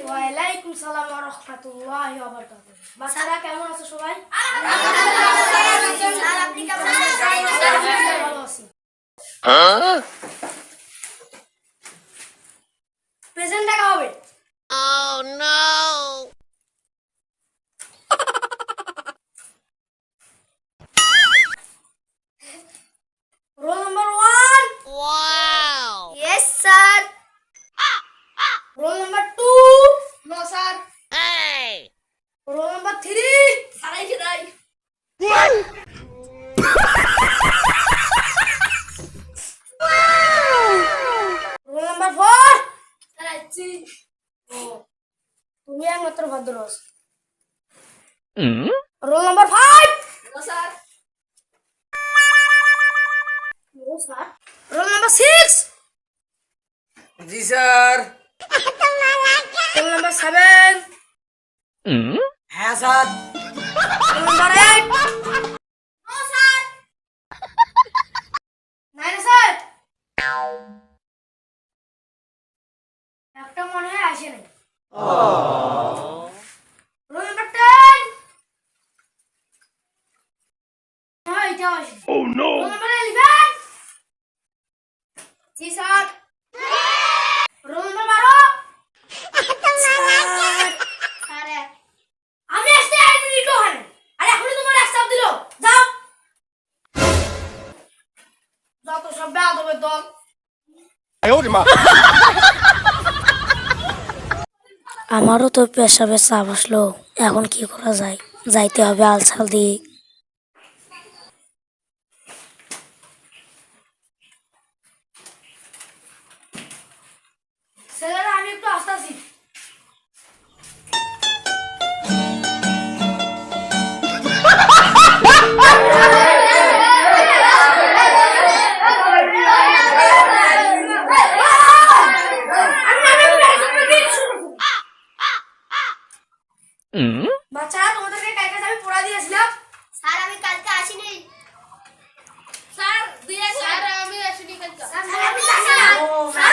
ওয়ালাইকুম সালাম ওয়া রাহমাতুল্লাহি ওয়া বারাকাতুহু। বাচ্চারা কেমন আছো সবাই? স্যার আপনি কেমন আছেন? ভালো আছি। প্রেজেন্ট দেখা হবে। Oh no! Roll number 1, Wow! Yes sir. Roll number 2, No sir. Hey! Roll number 3, সারাই সারাই। Roll number 4। সারাইছি। তুমি একমাত্র ভদ্র আছো। Roll number 5। No sir. No sir. Roll number 6। জি স্যার। Roll number 7। হ্যাঁ sir. Roll number 8। No sir. 9 sir. একটা মনে হয় আসে নাই। Roll number 10। হ্যাঁ এটা আসে। Oh no. Roll number 11। জি স্যার। Roll number 12। আরে আমি আসতে 1 মিনিট ওখানে। আরে এখনই তোমার এক চাপ দিলো। যাও। যত সব বেয়াদবের দল। আমারও তো পেশাবের চাপ আসলো, এখন কি করা যায়? যাইতে হবে আলসাল দিয়ে। ছেলেরা আমি একটু আসতেছি। বাচ্চারা তোমাদেরকে কালকে আমি পড়া দিয়েছিলাম। স্যার আমি কালকে আসিনি। স্যার আমি আসিনি কালকে। স্যার আমি জানি না।